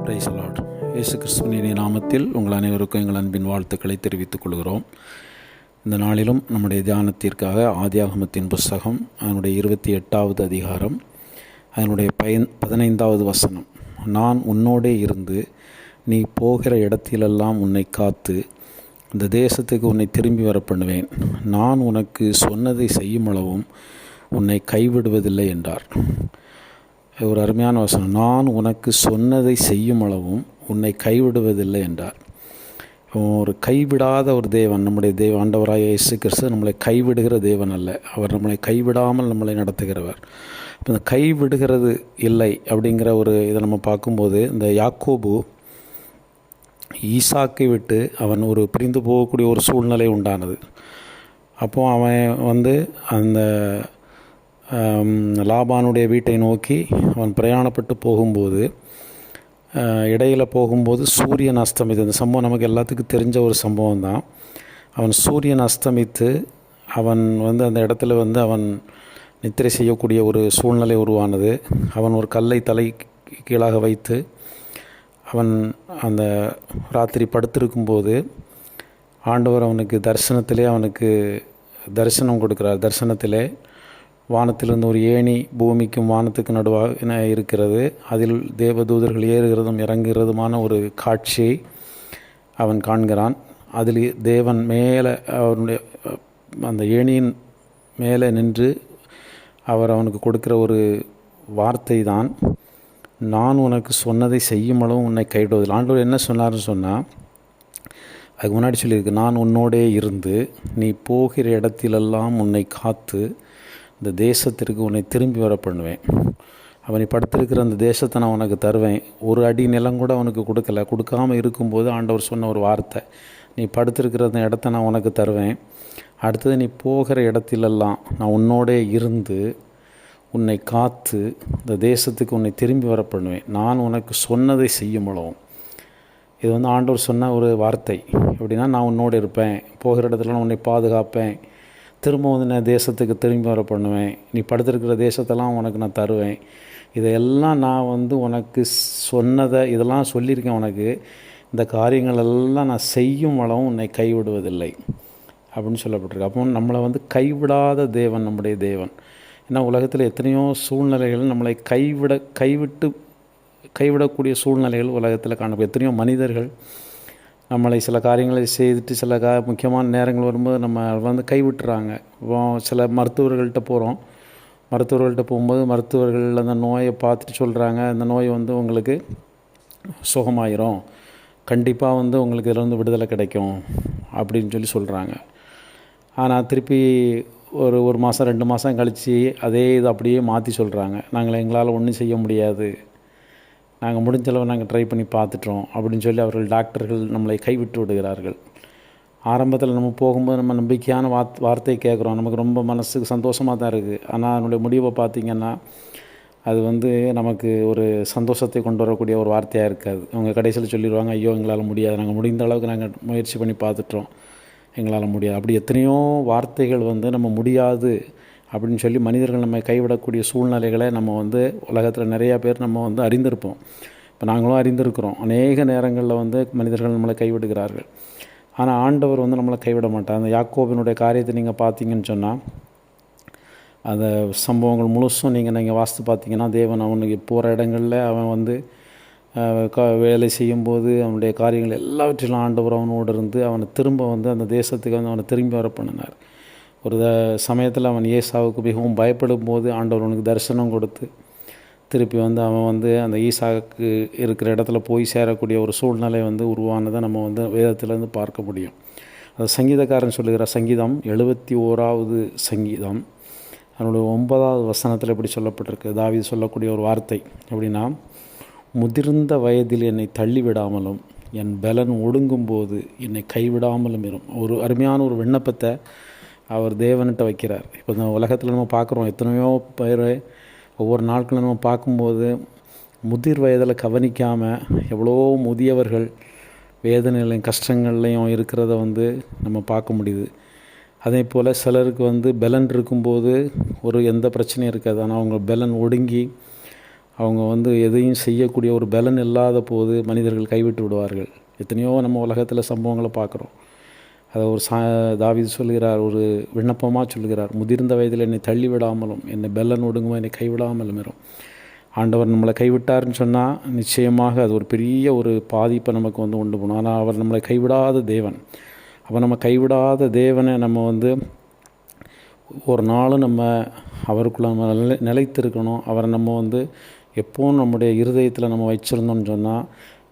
Praise the Lord. இயேசு கிறிஸ்துவின் நாமத்தில் உங்கள் அனைவருக்கும் எங்கள் அன்பின் வாழ்த்துக்களை தெரிவித்துக் கொள்கிறோம். இந்த நாளிலும் நம்முடைய தியானத்திற்காக ஆதியாகமத்தின் புஸ்தகம் அதனுடைய 28வது அதிகாரம் அதனுடைய 15வது வசனம். நான் உன்னோடே இருந்து நீ போகிற இடத்திலெல்லாம் உன்னை காத்து இந்த தேசத்துக்கு உன்னை திரும்பி வர பண்ணுவேன். நான் உனக்கு சொன்னதை செய்யும் அளவும் உன்னை கைவிடுவதில்லை என்றார். ஒரு அருமையான வசனம். நான் உனக்கு சொன்னதை செய்யும் அளவும் உன்னை கைவிடுவதில்லை என்றார். ஒரு கைவிடாத ஒரு தேவன் நம்முடைய தேவன். ஆண்டவராகிய இயேசு கிறிஸ்து நம்மளை கைவிடுகிற தேவன் அல்ல. அவர் நம்மளை கைவிடாமல் நம்மளை நடத்துகிறவர். இப்போ இந்த கைவிடுகிறது இல்லை அப்படிங்கிற ஒரு இதை நம்ம பார்க்கும்போது, இந்த யாக்கோபு ஈசாக்கை விட்டு அவன் ஒரு பிரிந்து போகக்கூடிய ஒரு சூழ்நிலை உண்டானது. அப்போது அவன் அந்த லாபானுடைய வீட்டை நோக்கி அவன் பிரயாணப்பட்டு போகும்போது, இடையில் போகும்போது சூரியன் அஸ்தமித்து, இந்த சம்பவம் நமக்கு எல்லாத்துக்கும் தெரிஞ்ச ஒரு சம்பவம் தான். அவன் சூரியன் அஸ்தமித்து அவன் அந்த இடத்துல அவன் நித்திரை செய்யக்கூடிய ஒரு சூழ்நிலை உருவானது. அவன் ஒரு கல்லை தலை கீழாக வைத்து அவன் அந்த ராத்திரி படுத்திருக்கும்போது ஆண்டவர் அவனுக்கு தரிசனம் கொடுக்கிறார். தரிசனத்திலே வானத்திலிருந்து ஒரு ஏணி பூமிக்கும் வானத்துக்கு நடுவாக இருக்கிறது. அதில் தேவதூதர்கள் ஏறுகிறதும் இறங்குகிறதுமான ஒரு காட்சியை அவன் காண்கிறான். அதில் தேவன் மேலே அவனுடைய அந்த ஏணியின் மேலே நின்று அவர் அவனுக்கு கொடுக்கிற ஒரு வார்த்தை தான், நான் உனக்கு சொன்னதை செய்யும் அளவும் உன்னை கைவிடுவதில்லை. ஆண்டவர் என்ன சொன்னார்னு சொன்னால், அதுக்கு முன்னாடி சொல்லியிருக்கு, நான் உன்னோடே இருந்து நீ போகிற இடத்திலெல்லாம் உன்னை காத்து இந்த தேசத்திற்கு உன்னை திரும்பி வர பண்ணுவேன். அவனை படுத்திருக்கிற அந்த தேசத்தை நான் உனக்கு தருவேன். ஒரு அடி நிலம் கூட அவனுக்கு கொடுக்காமல் இருக்கும்போது ஆண்டவர் சொன்ன ஒரு வார்த்தை, நீ படுத்திருக்கிற அந்த இடத்த நான் உனக்கு தருவேன். அடுத்தது நீ போகிற இடத்திலெல்லாம் நான் உன்னோடே இருந்து உன்னை காத்து இந்த தேசத்துக்கு உன்னை திரும்பி வர பண்ணுவேன். நான் உனக்கு சொன்னதை செய்யும் அளவும். இது ஆண்டவர் சொன்ன ஒரு வார்த்தை. எப்படின்னா, நான் உன்னோடு இருப்பேன், போகிற இடத்துல நான் உன்னை பாதுகாப்பேன், திரும்ப நான் தேசத்துக்கு திரும்பி வர பண்ணுவேன், நீ படுத்திருக்கிற தேசத்தெல்லாம் உனக்கு நான் தருவேன். இதையெல்லாம் நான் உனக்கு சொன்னதை இதெல்லாம் சொல்லியிருக்கேன். உனக்கு இந்த காரியங்களெல்லாம் நான் செய்யும் அளவும் உன்னை கைவிடுவதில்லை அப்படின்னு சொல்லப்பட்டிருக்கு. அப்போ நம்மளை கைவிடாத தேவன் நம்முடைய தேவன். ஏன்னா உலகத்தில் எத்தனையோ சூழ்நிலைகள் நம்மளை கைவிடக்கூடிய சூழ்நிலைகள் உலகத்தில் காணப்படும். எத்தனையோ மனிதர்கள் நம்மளை சில காரியங்களை செய்துட்டு சில முக்கியமான நேரங்கள் வரும்போது நம்ம கைவிட்டுறாங்க. சில மருத்துவர்கள்ட்ட போகும்போது மருத்துவர்கள் அந்த நோயை பார்த்துட்டு சொல்கிறாங்க, இந்த நோய் உங்களுக்கு சுகமாயிரும், கண்டிப்பாக உங்களுக்கு இதில் விடுதலை கிடைக்கும் அப்படின்னு சொல்கிறாங்க. ஆனால் திருப்பி ஒரு மாதம் 2 மாதம் கழித்து அதே இது அப்படியே மாற்றி சொல்கிறாங்க, எங்களால் ஒன்றும் செய்ய முடியாது, நாங்கள் முடிஞ்சளவு நாங்கள் ட்ரை பண்ணி பார்த்துட்டோம் அப்படின்னு அவர்கள் டாக்டர்கள் நம்மளை கைவிட்டு விடுகிறார்கள். ஆரம்பத்தில் நம்ம போகும்போது நம்ம நம்பிக்கையான வார்த்தை கேட்குறோம், நமக்கு ரொம்ப மனசுக்கு சந்தோஷமாக தான் இருக்குது. ஆனால் அதனுடைய முடிவை பார்த்திங்கன்னா அது நமக்கு ஒரு சந்தோஷத்தை கொண்டு வரக்கூடிய ஒரு வார்த்தையாக இருக்காது. அவங்க கடைசியில் சொல்லிடுவாங்க, ஐயோ எங்களால் முடியாது, நாங்கள் முடிந்த அளவுக்கு நாங்கள் முயற்சி பண்ணி பார்த்துட்டோம், எங்களால் முடியாது. அப்படி எத்தனையோ வார்த்தைகள் நம்ம முடியாது அப்படின்னு மனிதர்கள் நம்ம கைவிடக்கூடிய சூழ்நிலைகளை நம்ம உலகத்தில் நிறையா பேர் நம்ம அறிந்திருப்போம். இப்போ நாங்களும் அறிந்திருக்கிறோம். அநேக நேரங்களில் மனிதர்கள் நம்மளை கைவிடுகிறார்கள். ஆனால் ஆண்டவர் நம்மளை கைவிட மாட்டார். அந்த யாக்கோபினுடைய காரியத்தை நீங்கள் பார்த்தீங்கன்னு சொன்னால், அந்த சம்பவங்கள் முழுசும் நீங்கள் வாசித்து பார்த்தீங்கன்னா, தேவன் அவனுக்கு போகிற இடங்களில் அவன் வேலை செய்யும்போது அவனுடைய காரியங்கள் எல்லாவற்றிலும் ஆண்டவர் அவனோடு இருந்து அவனை திரும்ப அந்த தேசத்துக்கு அவனை திரும்பி வர பண்ணினார். ஒரு சமயத்தில் அவன் ஏசாவுக்கு மிகவும் பயப்படும் போது ஆண்டவர் அவனுக்கு தரிசனம் கொடுத்து திருப்பி அவன் அந்த ஈசாவுக்கு இருக்கிற இடத்துல போய் சேரக்கூடிய ஒரு சூழ்நிலை உருவானதை நம்ம வேதத்திலேருந்து பார்க்க முடியும். அது சங்கீதக்காரன் சொல்லுகிற சங்கீதம் 71வது சங்கீதம் அதனுடைய 9வது வசனத்தில் இப்படி சொல்லப்பட்டிருக்கு. தாவீது சொல்லக்கூடிய ஒரு வார்த்தை எப்படின்னா, முதிர்ந்த வயதில் என்னை தள்ளிவிடாமலும் என் பலன் ஒடுங்கும்போது என்னை கைவிடாமலும் இரும். ஒரு அருமையான ஒரு விண்ணப்பத்தை அவர் தேவன்கிட்ட வைக்கிறார். இப்போ இந்த உலகத்தில் நம்ம பார்க்குறோம், எத்தனையோ பேர் ஒவ்வொரு நாட்களும் நம்ம பார்க்கும்போது முதிர் வயதில் கவனிக்காமல் எவ்வளோ முதியவர்கள் வேதனைகளையும் கஷ்டங்கள்லையும் இருக்கிறத நம்ம பார்க்க முடியுது. அதே போல் சிலருக்கு பலன் இருக்கும்போது எந்த பிரச்சனையும் இருக்காது. ஆனால் அவங்க பலன் ஒடுங்கி அவங்க வந்து எதையும் செய்யக்கூடிய ஒரு பலன் இல்லாத போது மனிதர்கள் கைவிட்டு விடுவார்கள். எத்தனையோ நம்ம உலகத்தில் சம்பவங்களை பார்க்குறோம். அதை ஒரு தாவீது சொல்கிறார், ஒரு விண்ணப்பமாக சொல்கிறார், முதிர்ந்த வயதில் என்னை தள்ளிவிடாமலும் என்னை பெல்லன் ஒடுங்குமோ என்னை கைவிடாமலும் வரும். ஆண்டவர் நம்மளை கைவிட்டார்னு சொன்னால் நிச்சயமாக அது ஒரு பெரிய ஒரு பாதிப்பை நமக்கு வந்து உண்டு பண்ணும். ஆனால் அவர் நம்மளை கைவிடாத தேவன். அப்போ நம்ம கைவிடாத தேவனை நம்ம வந்து ஒரு நாளும் நம்ம அவருக்குள்ள நம்ம நிலைத்திருக்கணும். அவரை நம்ம வந்து எப்போவும் நம்முடைய இருதயத்தில் நம்ம வச்சுருந்தோம்னு சொன்னால்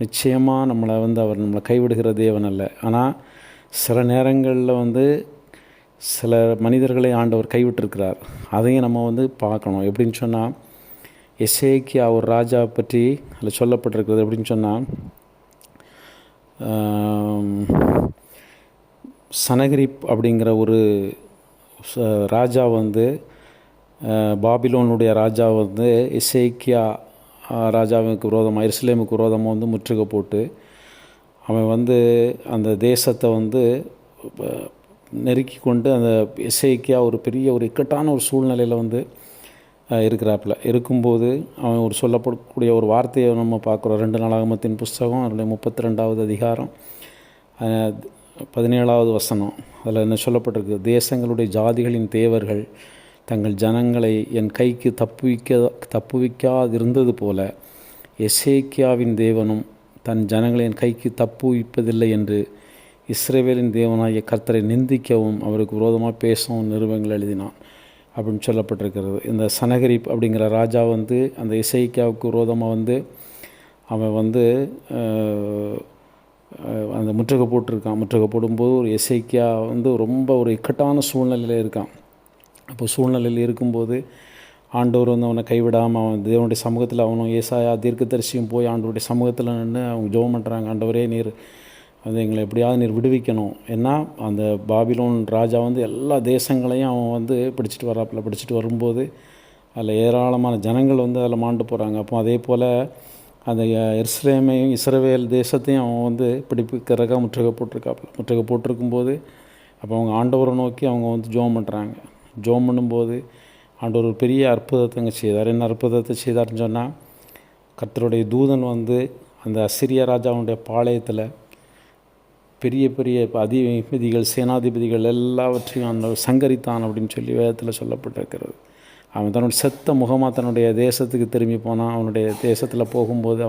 நிச்சயமாக நம்மளை வந்து அவர் நம்மளை கைவிடுகிற தேவன் அல்ல. ஆனால் சில நேரங்களில் வந்து சில மனிதர்களை ஆண்டவர் கைவிட்டிருக்கிறார். அதையும் நம்ம வந்து பார்க்கணும். எப்படின்னு சொன்னால், எசேக்கியா ஒரு ராஜா பற்றி அதில் சொல்லப்பட்டிருக்கிறது. எப்படின்னு சொன்னால், சனகரிப் அப்படிங்கிற ஒரு ராஜா வந்து, பாபிலோனுடைய ராஜா வந்து எசேக்கியா ராஜாவுக்கு விரோதமாக, எருசலேமுக்கு விரோதமாக வந்து முற்றுகை போட்டு அவன் வந்து அந்த தேசத்தை வந்து நெருக்கி கொண்டு அந்த எசேக்கியா ஒரு பெரிய ஒரு இக்கட்டான ஒரு சூழ்நிலையில் வந்து இருக்கும்போது அவன் ஒரு சொல்லப்படக்கூடிய ஒரு வார்த்தையை நம்ம பார்க்குறோம். 2 நாளாகமத்தின் புஸ்தகம் அதனுடைய 32வது அதிகாரம் 17வது வசனம். அதில் என்ன சொல்லப்பட்டிருக்கு? தேசங்களுடைய ஜாதிகளின் தேவர்கள் தங்கள் ஜனங்களை என் கைக்கு தப்புவிக்காதிருந்தது போல எசேக்கியாவின் தேவனும் தன் ஜனங்களை என் கைக்கு தப்புவிப்பதில்லை என்று இஸ்ரவேலின் தேவனாகிய கர்த்தரை நிந்திக்கவும் அவருக்கு விரோதமாக பேசவும் நிருபங்கள் எழுதினான் அப்படின்னு சொல்லப்பட்டிருக்கிறது. இந்த சனகரிப் அப்படிங்கிற ராஜா வந்து அந்த எசேக்கியாவுக்கு விரோதமாக வந்து அவன் வந்து அந்த முற்றுகை போட்டிருக்கான். முற்றுகை போடும்போது ஒரு எசேக்கியா வந்து ரொம்ப ஒரு இக்கட்டான சூழ்நிலையில் இருக்கான். அப்போ சூழ்நிலையில் இருக்கும்போது ஆண்டவர் வந்து அவனை கைவிடாமல் அவன் தேவனுடைய சமூகத்தில் அவனும் ஏசாயா தீர்க்கதரிசியும் போய் ஆண்டவருடைய சமூகத்தில் நின்று அவங்க ஜெபம் பண்ணுறாங்க. ஆண்டவரே, நீர் வந்து எங்களை எப்படியாவது நீர் விடுவிக்கணும். ஏன்னா அந்த பாபிலோன் ராஜா வந்து எல்லா தேசங்களையும் அவன் வந்து பிடிச்சிட்டு வரும்போது அதில் ஏராளமான ஜனங்கள் வந்து அதில் மாண்டு போகிறாங்க. அப்போ அதே போல் அந்த எருசலேமையும் இஸ்ரவேல் தேசத்தையும் அவன் வந்து பிடிப்பிக்கிறக்காக முற்றுகை போட்டிருக்கும்போது அப்போ அவங்க ஆண்டவரை நோக்கி அவங்க வந்து ஜெபம் பண்ணுறாங்க. ஜெபம் பண்ணும்போது ஆண்டவர் ஒரு பெரிய அற்புதத்தை அங்கே செய்தார். என்ன அற்புதத்தை செய்தார்னு சொன்னால், கர்த்தருடைய தூதன் வந்து அந்த அசிரிய ராஜாவுடைய பாளையத்தில் பெரிய பெரிய அதிபதிகள் சேனாதிபதிகள் எல்லாவற்றையும் அந்த சங்கரித்தான் அப்படின்னு சொல்லி வேதத்தில் சொல்லப்பட்டிருக்கிறது. அவன் தன்னுடைய செத்த முகமாக தன்னுடைய தேசத்துக்கு திரும்பி போனான். அவனுடைய தேசத்தில் போகும்போது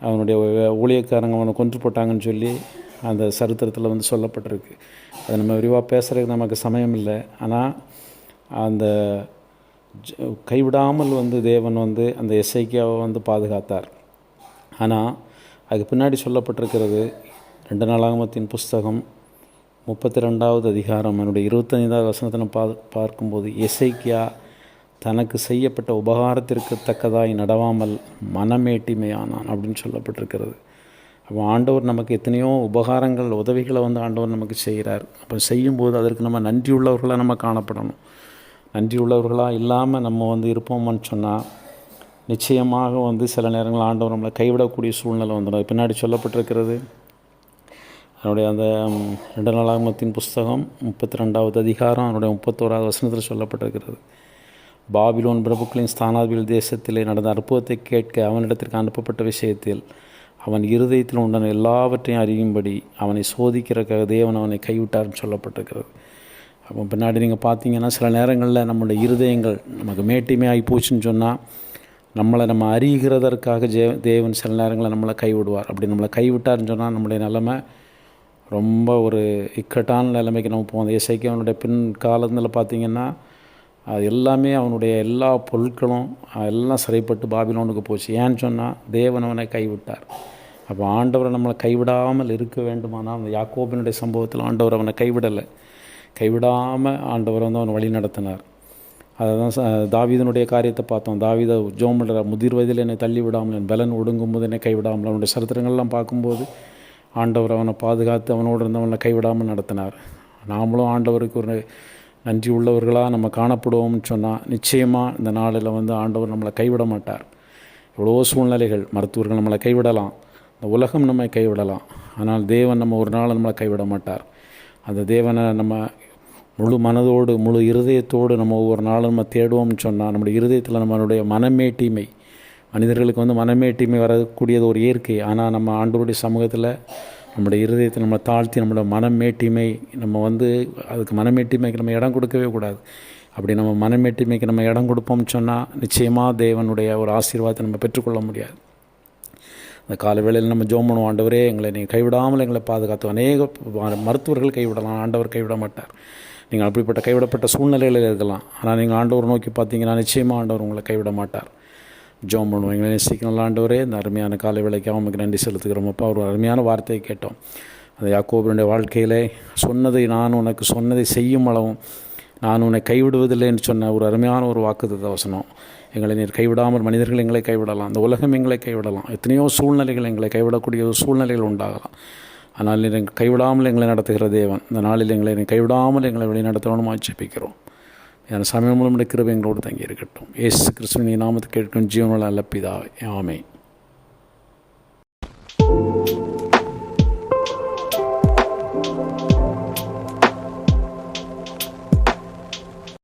அவனுடைய ஊழியக்காரங்க அவனை கொன்று போட்டாங்கன்னு சொல்லி அந்த சரித்திரத்தில் வந்து சொல்லப்பட்டிருக்கு. அதை நம்ம விரிவாக பேசுகிறதுக்கு நமக்கு சமயம் இல்லை. ஆனால் அந்த கைவிடாமல் வந்து தேவன் வந்து அந்த எசேக்கியாவை வந்து பாதுகாத்தார். ஆனால் அதுக்கு பின்னாடி சொல்லப்பட்டிருக்கிறது 2 நாளாகமத்தின் புஸ்தகம் 32வது அதிகாரம் என்னுடைய 25வது வசனத்தை பார்க்கும்போது, எசேக்கியா தனக்கு செய்யப்பட்ட உபகாரத்திற்கு தக்கதாய் நடவாமல் மனமேட்டிமையானான் அப்படின்னு சொல்லப்பட்டிருக்கிறது. அப்போ ஆண்டவர் நமக்கு எத்தனையோ உபகாரங்கள் உதவிகளை வந்து ஆண்டவர் நமக்கு செய்கிறார். அப்போ செய்யும்போது அதற்கு நம்ம நன்றியுள்ளவர்களாக நம்ம காணப்படணும். நன்றியுள்ளவர்களாக இல்லாமல் நம்ம வந்து இருப்போம்னு சொன்னால் நிச்சயமாக வந்து சில நேரங்கள் ஆண்டவர் நம்மளை கைவிடக்கூடிய சூழ்நிலை வந்துடும். பின்னாடி சொல்லப்பட்டிருக்கிறது அதனுடைய அந்த 2 நாளாகமத்தின் புஸ்தகம் 32வது அதிகாரம் அதனுடைய 31வது வசனத்தில் சொல்லப்பட்டிருக்கிறது. பாபிலோன் பிரபுக்களின் ஸ்தானாதிபதி தேசத்திலே நடந்த அற்புதத்தை கேட்க அவனிடத்திற்கு அனுப்பப்பட்ட விஷயத்தில் அவன் இருதயத்தில் உண்டான எல்லாவற்றையும் அறியும்படி அவனை சோதிக்கிறக்காக தேவன் அவனை கைவிட்டார்னு சொல்லப்பட்டிருக்கிறது. அப்போ பின்னாடி நீங்கள் பார்த்தீங்கன்னா சில நேரங்களில் நம்மளுடைய இருதயங்கள் நமக்கு மேட்டிமே ஆகி போச்சுன்னு சொன்னால் நம்ம அறிகிறதற்காக தேவன் சில நேரங்களில் நம்மளை கைவிடுவார். அப்படி நம்மளை கைவிட்டார்னு சொன்னால் நம்முடைய நிலைமை ரொம்ப ஒரு இக்கட்டான நிலைமைக்கு நம்ம போவோம். எசேக்கியாவுடைய பின் காலத்தில் பார்த்திங்கன்னா அது எல்லாமே அவனுடைய எல்லா பொருட்களும் எல்லாம் சிறைப்பட்டு பாபிலோனுக்கு போச்சு. ஏன்னு சொன்னால் தேவன் அவனை கைவிட்டார். அப்போ ஆண்டவரை நம்மளை கைவிடாமல் இருக்க வேண்டுமானால் அந்த யாக்கோபினுடைய சம்பவத்தில் ஆண்டவர் அவனை கைவிடாமல் ஆண்டவர் வந்து அவனை வழி நடத்தினார். அதை தான் தாவீதனுடைய காரியத்தை பார்த்தோம். தாவீதை ஜெபம் பண்ணுறார், முதிர் வயதில் என்னை தள்ளி விடாமல் என் பலன் ஒடுங்கும்போது என்னை கைவிடாமல். அவனுடைய சரித்திரங்கள்லாம் பார்க்கும்போது ஆண்டவர் அவனை பாதுகாத்து அவனோடு இருந்தவனை கைவிடாமல் நடத்தினார். நாமளும் ஆண்டவருக்கு ஒரு நன்றி உள்ளவர்களாக நம்ம காணப்படுவோம்னு சொன்னால் நிச்சயமாக இந்த நாளில் வந்து ஆண்டவர் நம்மளை கைவிட மாட்டார். எவ்வளோ சூழ்நிலைகள், மருத்துவர்கள் நம்மளை கைவிடலாம், இந்த உலகம் நம்மை கைவிடலாம், ஆனால் தேவன் நம்ம ஒரு நாள் நம்மளை கைவிட மாட்டார். அந்த தேவனை நம்ம முழு மனதோடு முழு இருதயத்தோடு நம்ம ஒவ்வொரு நாளும் நம்ம தேடுவோம்னு சொன்னால் நம்முடைய இருதயத்தில் நம்மளுடைய மனமேட்டிமை மனிதர்களுக்கு வந்து மனமேட்டிமை வரக்கூடியது ஒரு இயற்கை. ஆனால் நம்ம ஆண்டவருடைய சமூகத்தில் நம்முடைய இருதயத்தை நம்ம தாழ்த்தி நம்மளோட மனமேட்டிமை நம்ம வந்து அதுக்கு மனமேட்டிமைக்கு நம்ம இடம் கொடுக்கவே கூடாது. அப்படி நம்ம மனமேட்டிமைக்கு நம்ம இடம் கொடுப்போம்னு சொன்னால் நிச்சயமாக தேவனுடைய ஒரு ஆசீர்வாதத்தை நம்ம பெற்றுக்கொள்ள முடியாது. அந்த கால வேளையில் நம்ம ஜெபம் பண்ணுவோம், ஆண்டவரே எங்களை நீங்கள் கைவிடாமல் எங்களை பாதுகாத்து. அநேக மருத்துவர்கள் கைவிடலாம், ஆண்டவர் கைவிட மாட்டார். நீங்கள் அப்படிப்பட்ட கைவிடப்பட்ட சூழ்நிலைகளில் இருக்கலாம். ஆனால் நீங்கள் ஆண்டவர் நோக்கி பார்த்தீங்கன்னா நிச்சயமாக ஆண்டவர் உங்களை கைவிட மாட்டார். ஜெபம் பண்ணுவோம். எங்களை நேசிக்கணும் ஆண்டவரே, இந்த அருமையான காலை வேளைக்கு அவனுக்கு நன்றி செலுத்துகிறோம். அப்பா, ஒரு அருமையான வார்த்தையை கேட்டோம். அந்த யாக்கோபுடைய வாழ்க்கையில் சொன்னதை நான் உனக்கு சொன்னதை செய்யும் அளவும் நான் உன்னை கைவிடுவதில்லை என்று சொன்ன ஒரு அருமையான ஒரு வாக்குத்தத்த வசனம். எங்களை நீர் கைவிடாமல் மனிதர்கள் எங்களை கைவிடலாம், இந்த உலகம் எங்களை கைவிடலாம், எத்தனையோ சூழ்நிலைகள் எங்களை கைவிடக்கூடிய சூழ்நிலைகள் உண்டாகலாம். ஆனால் நீர் கைவிடாமல் எங்களை நடத்துகிற தேவன். இந்த நாளில் எங்களை நீ கைவிடாமல் எங்களை வழி நடத்தணுமா ஜெபிக்கிறோம். என் சமயம் மூலம் கிருபை எங்களோடு தங்கி இருக்கட்டும். இயேசு கிறிஸ்துவின் நாமத்தை கேட்கும் ஜீவனுள்ள நல்ல பிதாவே, ஆமென்.